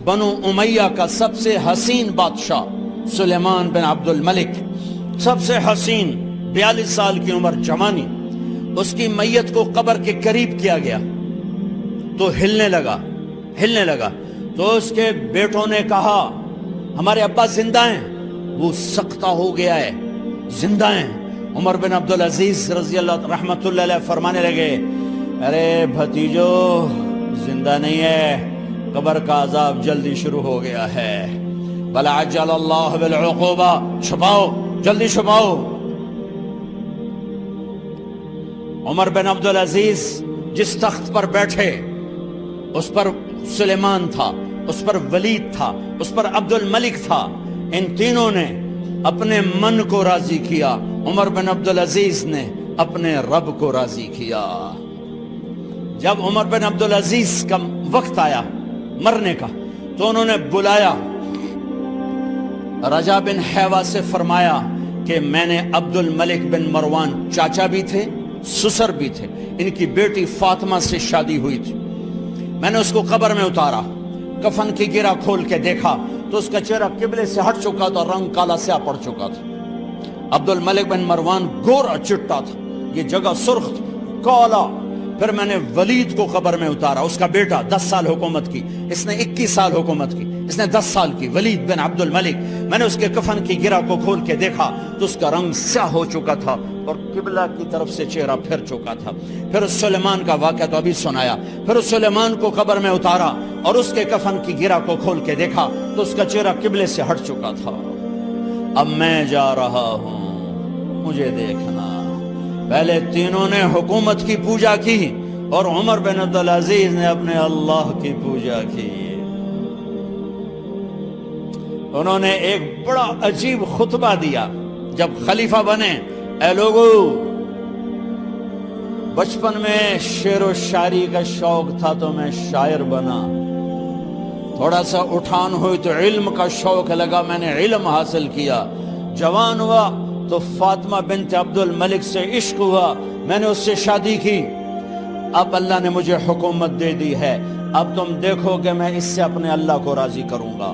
بنو امیہ کا سب سے حسین بادشاہ سلیمان بن عبد الملک، سب سے حسین، 42 سال کی عمر، جوانی، اس کی میت کو قبر کے قریب کیا گیا تو ہلنے لگا تو اس کے بیٹوں نے کہا ہمارے ابا زندہ ہیں، وہ سختہ ہو گیا ہے، زندہ ہیں۔ عمر بن عبدالعزیز رضی اللہ رحمت اللہ علیہ فرمانے لگے ارے بھتیجو زندہ نہیں ہے، قبر کا عذاب جلدی شروع ہو گیا ہے، بل عجل اللہ بالعقوبہ، چھپاؤ، جلدی چھپاؤ۔ عمر بن عبدالعزیز جس تخت پر بیٹھے اس پر سلیمان تھا، اس پر ولید تھا، اس پر عبد الملک تھا، ان تینوں نے اپنے من کو راضی کیا، عمر بن عبدالعزیز نے اپنے رب کو راضی کیا۔ جب عمر بن عبدالعزیز کا وقت آیا مرنے کا تو انہوں نے بلایا رجا بن حیوہ سے، فرمایا کہ میں نے عبد الملک بن مروان، چاچا بھی تھے سسر بھی تھے، ان کی بیٹی فاطمہ سے شادی ہوئی تھی، میں نے اس کو قبر میں اتارا، کفن کی گرہ کھول کے دیکھا تو اس کا چہرہ قبلے سے ہٹ چکا تھا، رنگ کالا سیاہ پڑ چکا تھا۔ عبد الملک بن مروان گورا چٹا تھا، یہ جگہ سرخ تھی، کالا۔ پھر میں نے ولید کو قبر میں اتارا، اس کا بیٹا 10 سال حکومت کی، اس نے 21 سال حکومت کی، اس نے 10 سال کی، ولید بن عبد الملک۔ میں نے اس کے کفن کی گرہ کو کھول کے دیکھا تو اس کا رنگ سیاہ ہو چکا تھا اور قبلہ کی طرف سے چہرہ پھر چکا تھا۔ پھر اس سلیمان کا واقعہ تو ابھی سنایا، پھر اس سلیمان کو قبر میں اتارا اور اس کے کفن کی گرہ کو کھول کے دیکھا تو اس کا چہرہ قبلے سے ہٹ چکا تھا۔ اب میں جا رہا ہوں، مجھے دیکھنا۔ پہلے تینوں نے حکومت کی پوجا کی اور عمر بن عبدالعزیز نے اپنے اللہ کی پوجا کی۔ انہوں نے ایک بڑا عجیب خطبہ دیا جب خلیفہ بنے، اے لوگو، بچپن میں شعر و شاعری کا شوق تھا تو میں شاعر بنا، تھوڑا سا اٹھان ہوئی تو علم کا شوق لگا، میں نے علم حاصل کیا، جوان ہوا تو فاطمہ بنت عبد الملک سے عشق ہوا، میں نے اس سے شادی کی، اب اللہ نے مجھے حکومت دے دی ہے، اب تم دیکھو کہ میں اس سے اپنے اللہ کو راضی کروں گا۔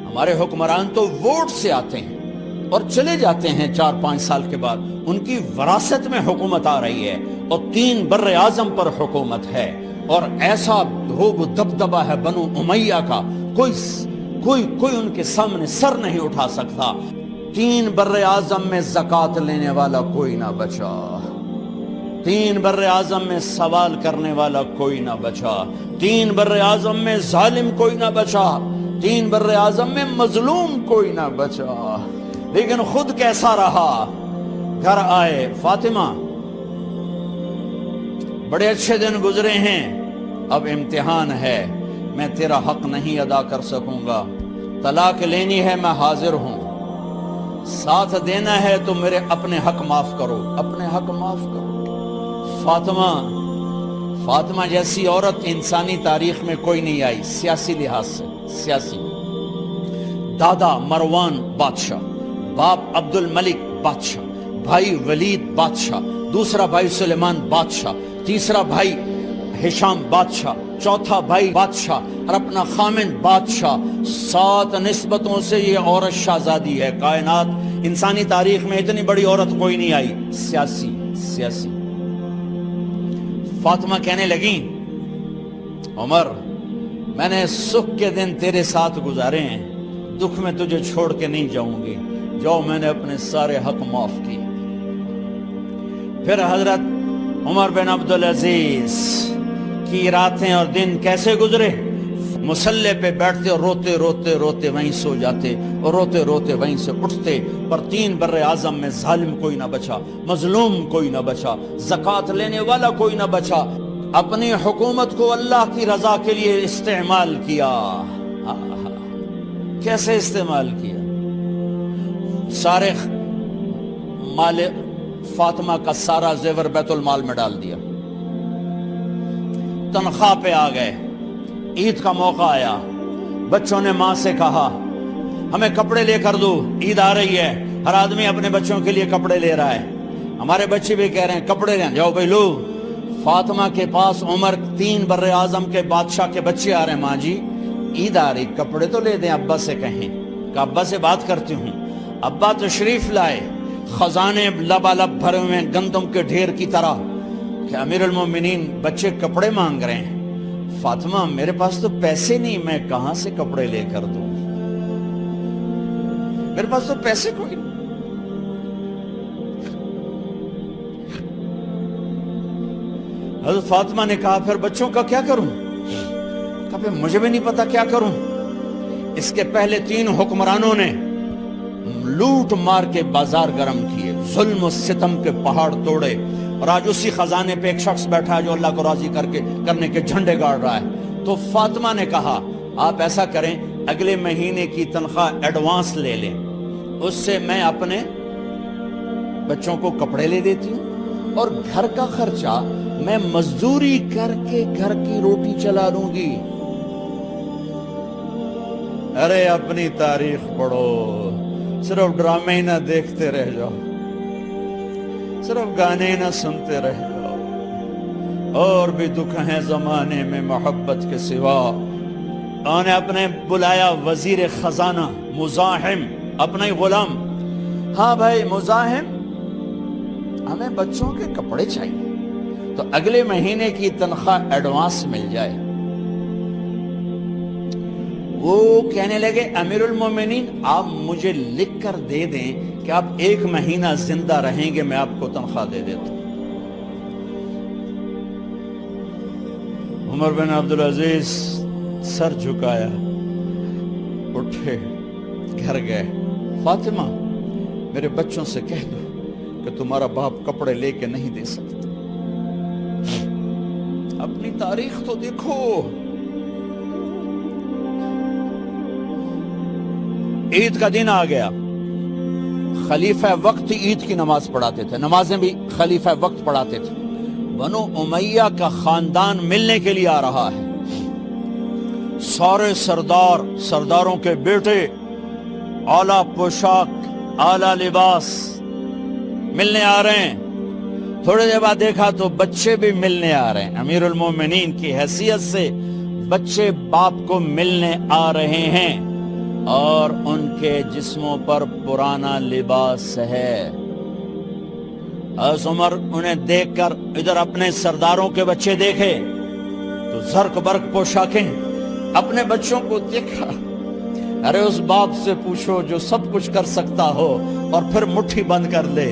ہمارے حکمران تو ووٹ سے آتے ہیں اور چلے جاتے ہیں 4-5 سال کے بعد، ان کی وراثت میں حکومت آ رہی ہے اور 3 بر اعظم پر حکومت ہے، اور ایسا روب و دبدبہ ہے بنو امیہ کا، کوئی ان کے سامنے سر نہیں اٹھا سکتا۔ 3 بر اعظم میں زکوٰۃ لینے والا کوئی نہ بچا، 3 بر اعظم میں سوال کرنے والا کوئی نہ بچا، 3 بر اعظم میں ظالم کوئی نہ بچا، 3 بر اعظم میں مظلوم کوئی نہ بچا۔ لیکن خود کیسا رہا؟ گھر آئے، فاطمہ بڑے اچھے دن گزرے ہیں، اب امتحان ہے، میں تیرا حق نہیں ادا کر سکوں گا، طلاق لینی ہے میں حاضر ہوں، ساتھ دینا ہے تو میرے اپنے حق معاف کرو، اپنے حق معاف کرو۔ فاطمہ جیسی عورت انسانی تاریخ میں کوئی نہیں آئی، سیاسی لحاظ سے، سیاسی، دادا مروان بادشاہ، باپ عبد الملک بادشاہ، بھائی ولید بادشاہ، دوسرا بھائی سلیمان بادشاہ، تیسرا بھائی ہشام بادشاہ، چوتھا بھائی بادشاہ اور اپنا خامن بادشاہ، 7 نسبتوں سے یہ عورت شہزادی ہے۔ کائنات انسانی تاریخ میں اتنی بڑی عورت کوئی نہیں آئی، سیاسی۔ فاطمہ کہنے لگیں عمر، میں نے سکھ کے دن تیرے ساتھ گزارے ہیں، دکھ میں تجھے چھوڑ کے نہیں جاؤں گی، جو میں نے اپنے سارے حق معاف کیے۔ پھر حضرت عمر بن عبدالعزیز کی راتیں اور دن کیسے گزرے؟ مسلح پہ بیٹھتے اور روتے وہیں سو جاتے اور روتے وہیں سے اٹھتے، پر 3 بر اعظم میں ظالم کوئی نہ بچا، مظلوم کوئی نہ بچا، زکوٰۃ لینے والا کوئی نہ بچا، اپنی حکومت کو اللہ کی رضا کے لیے استعمال کیا۔ کیسے استعمال کیا؟ سارے مال فاطمہ کا سارا زیور بیت المال میں ڈال دیا، تنخواہ پہ آ گئے، عید کا موقع آیا، بچوں نے ماں سے کہا ہمیں کپڑے لے کر دو، عید آ رہی ہے، ہر آدمی اپنے بچوں کے لیے کپڑے لے رہا ہے، ہمارے بچے بھی کہہ رہے ہیں کپڑے لیں، جاؤ بھائی لو۔ فاطمہ کے پاس عمر 3 بر اعظم کے بادشاہ کے بچے آ رہے ہیں، ماں جی عید آ رہی، کپڑے تو لے دیں، ابا سے کہیں کہ ابا سے بات کرتی ہوں۔ ابا تشریف لائے، خزانے لبالب بھرے ہوئے گندم کے ڈھیر کی طرح کہ امیر المومنین بچے کپڑے مانگ رہے ہیں۔ فاطمہ میرے پاس تو پیسے نہیں، میں کہاں سے کپڑے لے کر دوں، میرے پاس تو پیسے کوئی نہیں۔ حضرت فاطمہ نے کہا پھر بچوں کا کیا کروں؟ کہا پھر مجھے بھی نہیں پتا کیا کروں۔ اس کے پہلے 3 حکمرانوں نے لوٹ مار کے بازار گرم کیے، ظلم و ستم کے پہاڑ توڑے، اور آج اسی خزانے پہ ایک شخص بیٹھا ہے جو اللہ کو راضی کرنے کے جھنڈے گاڑ رہا ہے۔ تو فاطمہ نے کہا آپ ایسا کریں، اگلے مہینے کی تنخواہ ایڈوانس لے لیں، اس سے میں اپنے بچوں کو کپڑے لے دیتی ہوں، اور گھر کا خرچہ میں مزدوری کر کے گھر کی روٹی چلا لوں گی۔ ارے اپنی تاریخ پڑھو، صرف ڈرامے ہی نہ دیکھتے رہ جاؤ، صرف گانے نہ سنتے رہ جاؤ، اور بھی دکھ ہیں زمانے میں محبت کے سوا۔ انہوں نے اپنے بلایا وزیر خزانہ مزاحم، اپنا ہی غلام، ہاں بھائی مزاحم ہمیں بچوں کے کپڑے چاہیے، تو اگلے مہینے کی تنخواہ ایڈوانس مل جائے۔ وہ کہنے لگے امیر المومنین آپ مجھے لکھ کر دے دیں کہ آپ 1 مہینہ زندہ رہیں گے، میں آپ کو تنخواہ دے دیتا ہوں۔ عمر بن عبدالعزیز سر جھکایا، اٹھے، گھر گئے۔ فاطمہ میرے بچوں سے کہہ دو کہ تمہارا باپ کپڑے لے کے نہیں دے سکتا۔ اپنی تاریخ تو دیکھو، عید کا دن آ گیا، خلیفہ وقت عید کی نماز پڑھاتے تھے، نمازیں بھی خلیفہ وقت پڑھاتے تھے۔ بنو امیہ کا خاندان ملنے کے لیے آ رہا ہے، سارے سرداروں کے بیٹے اعلیٰ پوشاک، اعلیٰ لباس ملنے آ رہے ہیں۔ تھوڑے دیر بعد دیکھا تو بچے بھی ملنے آ رہے ہیں، امیر المومنین کی حیثیت سے بچے باپ کو ملنے آ رہے ہیں، اور ان کے جسموں پر پرانا لباس ہے۔ حضرت عمر انہیں دیکھ کر ادھر اپنے سرداروں کے بچے دیکھے تو زرق برق پوشاکیں، اپنے بچوں کو دیکھا۔ ارے اس باپ سے پوچھو جو سب کچھ کر سکتا ہو اور پھر مٹھی بند کر لے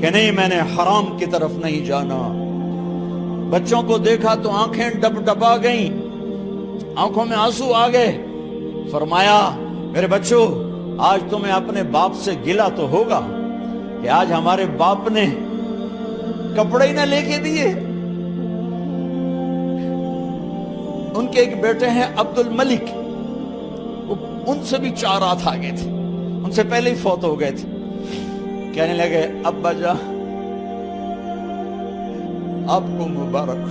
کہ نہیں میں نے حرام کی طرف نہیں جانا۔ بچوں کو دیکھا تو آنکھیں ڈب ڈبا گئیں، آنکھوں میں آنسو آ گئے۔ فرمایا میرے بچوں آج تمہیں اپنے باپ سے گلہ تو ہوگا کہ آج ہمارے باپ نے کپڑے ہی نہ لے کے دیے۔ ان کے ایک بیٹے ہیں عبد الملک، ان سے بھی 4 رات آگے تھے، ان سے پہلے ہی فوت ہو گئے تھے۔ کہنے لگے ابا جان آپ کو مبارک،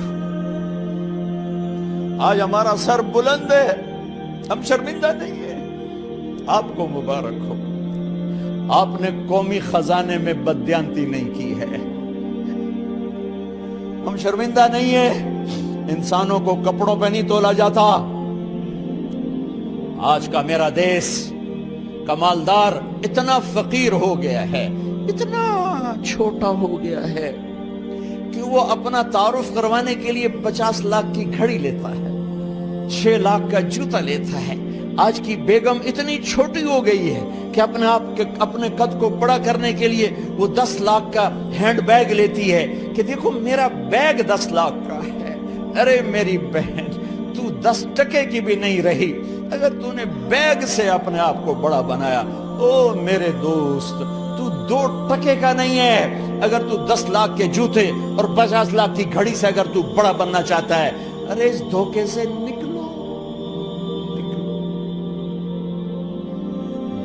آج ہمارا سر بلند ہے، ہم شرمندہ نہیں ہیں، آپ کو مبارک ہو، آپ نے قومی خزانے میں بددیانتی نہیں کی ہے، ہم شرمندہ نہیں ہیں، انسانوں کو کپڑوں پہ نہیں تولا جاتا۔ آج کا میرا دیس کا مالدار اتنا فقیر ہو گیا ہے، اتنا چھوٹا ہو گیا ہے کہ وہ اپنا تعارف کروانے کے لیے 50 لاکھ کی گھڑی لیتا ہے، 6 لاکھ کا جوتا لیتا ہے۔ آج کی بیگم اتنی چھوٹی ہو گئی ہے کہ اپنے قد کو بڑا کرنے کے لیے وہ 10 لاکھ کا ہینڈ بیگ لیتی ہے کہ دیکھو میرا بیگ 10 لاکھ کا ہے۔ ارے میری بہن تو 10 ٹکے کی بھی نہیں رہی، اگر تو نے بیگ سے اپنے آپ کو بڑا بنایا، او میرے دوست تو 2 ٹکے کا نہیں ہے۔ اگر تو 10 لاکھ کے جوتے اور 50 لاکھ کی گھڑی سے اگر تو بڑا بننا چاہتا ہے، ارے اس دھوکے سے نکلو۔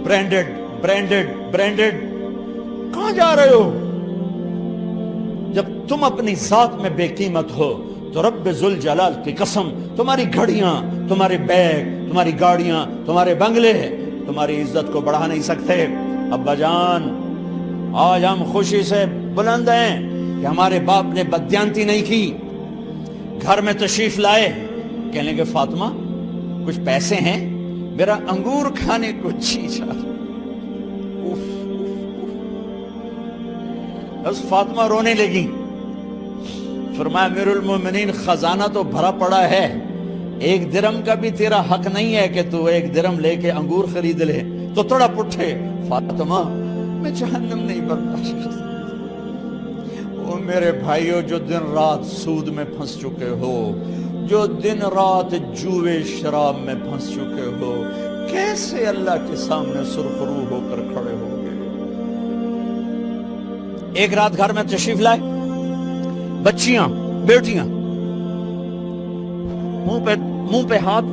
برینڈڈ کہاں جا رہے ہو؟ جب تم اپنی ذات میں بے قیمت ہو تو رب ذوالجلال کی قسم تمہاری گھڑیاں، تمہارے بیگ، تمہاری گاڑیاں، تمہارے بنگلے تمہاری عزت کو بڑھا نہیں سکتے۔ ابا جان آج ہم خوشی سے بلند ہیں کہ ہمارے باپ نے بددیانتی نہیں کی۔ گھر میں تشریف لائے، کہنے لگے فاطمہ کچھ پیسے ہیں، میرا انگور کھانے کو جی چاہ رہا۔ بس فاطمہ رونے لگی۔ فرمایا امیر المومنین خزانہ تو بھرا پڑا ہے، 1 درم کا بھی تیرا حق نہیں ہے کہ تو 1 درم لے کے انگور خرید لے، تو تھوڑا پٹھے۔ فاطمہ میں جہنم نہیں برداشت کر سکتا۔ وہ میرے بھائیوں جو دن رات سود میں پھنس چکے ہو، جو دن رات جوئے شراب میں پھنس چکے ہو، کیسے اللہ کے سامنے سرخرو ہو کر کھڑے ہو گئے؟ ایک رات گھر میں تشریف لائے، بچیاں بیٹیاں، منہ پہ ہاتھ،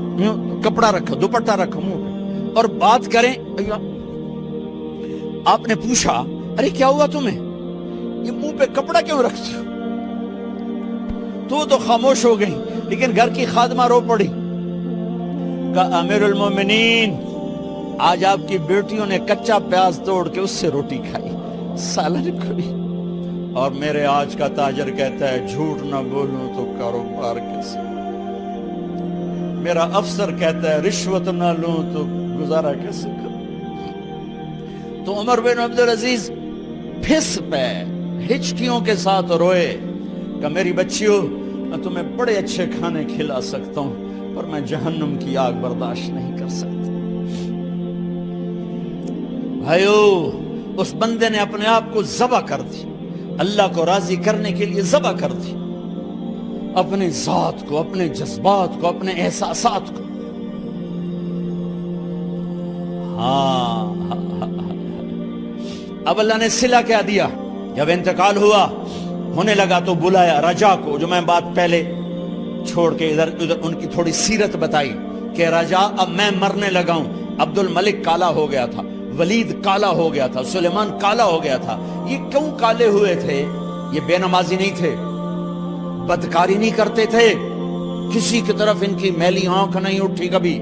کپڑا رکھا، دوپٹہ رکھا منہ پہ، اور بات کریں۔ آپ نے پوچھا ارے کیا ہوا تمہیں، یہ منہ پہ کپڑا کیوں رکھتے ہو؟ تو خاموش ہو گئی، لیکن گھر کی خادمہ رو پڑی۔ کہا امیر المومنین آج آپ کی بیٹیوں نے کچا پیاز توڑ کے اس سے روٹی کھائی، سالن کھائی، اور میرے آج کا تاجر کہتا ہے جھوٹ نہ بولوں تو کاروبار کیسے، میرا افسر کہتا ہے رشوت نہ لوں تو گزارا کیسے کروں۔ تو عمر بن عبدالعزیز پھس پہ ہچکیوں کے ساتھ روئے کہ میری بچیوں میں تمہیں بڑے اچھے کھانے کھلا سکتا ہوں، پر میں جہنم کی آگ برداشت نہیں کر سکتا۔ بھائیو، اس بندے نے اپنے آپ کو ذبح کر دی، اللہ کو راضی کرنے کے لیے ذبح کر دی، اپنے ذات کو، اپنے جذبات کو، اپنے احساسات کو۔ اب اللہ نے صلہ کیا دیا، جب انتقال ہوا ہونے لگا تو بلایا رجا کو، جو میں بات پہلے چھوڑ کے ادھر ان کی تھوڑی سیرت بتائی کہ رجا اب میں مرنے لگا ہوں۔ عبد الملک کالا ہو گیا تھا، ولید کالا ہو گیا تھا، سلیمان کالا ہو گیا تھا۔ یہ کیوں کالے ہوئے تھے؟ یہ بے نمازی نہیں تھے، بدکاری نہیں کرتے تھے، کسی کی طرف ان کی میلی آنکھ نہیں اٹھی کبھی۔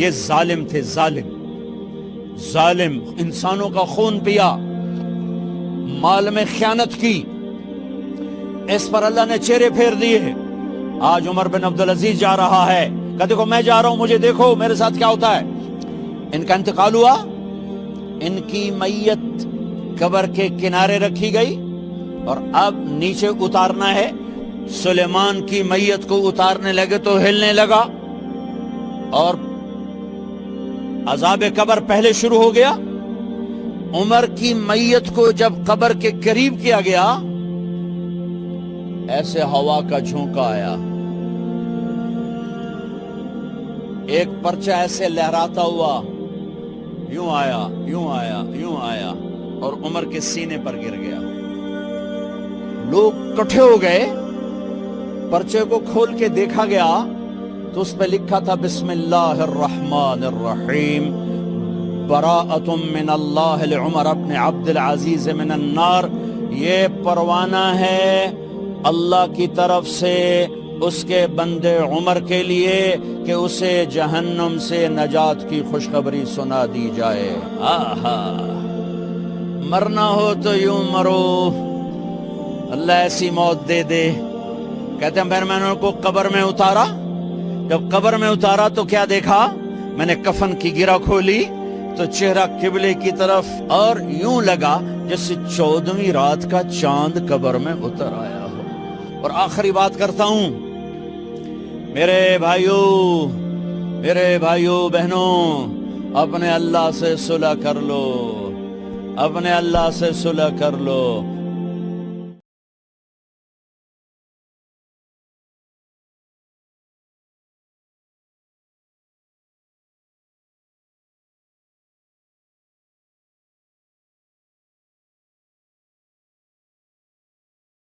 یہ ظالم تھے، ظالم انسانوں کا خون پیا، مال میں خیانت کی، اس پر اللہ نے چہرے پھیر دیے۔ آج عمر بن عبدالعزیز جا رہا ہے کہ دیکھو میں جا رہا ہوں، مجھے دیکھو میرے ساتھ کیا ہوتا ہے۔ ان کا انتقال ہوا، ان کی میت قبر کے کنارے رکھی گئی، اور اب نیچے اتارنا ہے۔ سلیمان کی میت کو اتارنے لگے تو ہلنے لگا، اور عذاب قبر پہلے شروع ہو گیا۔ عمر کی میت کو جب قبر کے قریب کیا گیا، ایسے ہوا کا جھونکا آیا، ایک پرچہ ایسے لہراتا ہوا، یوں آیا، یوں آیا، یوں آیا، اور عمر کے سینے پر گر گیا۔ لوگ کٹھے ہو گئے، پرچے کو کھول کے دیکھا گیا تو اس پہ لکھا تھا بسم اللہ الرحمن الرحیم، براءۃ من اللہ لعمر بن عبد العزیز من النار۔ یہ پروانہ ہے اللہ کی طرف سے اس کے بندے عمر کے لیے کہ اسے جہنم سے نجات کی خوشخبری سنا دی جائے۔ آہا، مرنا ہو تو یوں مرو، اللہ ایسی موت دے دے۔ کہتے ہیں میں نے ان کو قبر میں اتارا، جب قبر میں اتارا تو کیا دیکھا؟ میں نے کفن کی گرہ کھولی تو چہرہ قبلے کی طرف، اور یوں لگا جیسے 14ویں رات کا چاند قبر میں اتر آیا ہو۔ اور آخری بات کرتا ہوں، میرے بھائیوں بہنوں، اپنے اللہ سے صلح کر لو، اپنے اللہ سے صلح کر لو۔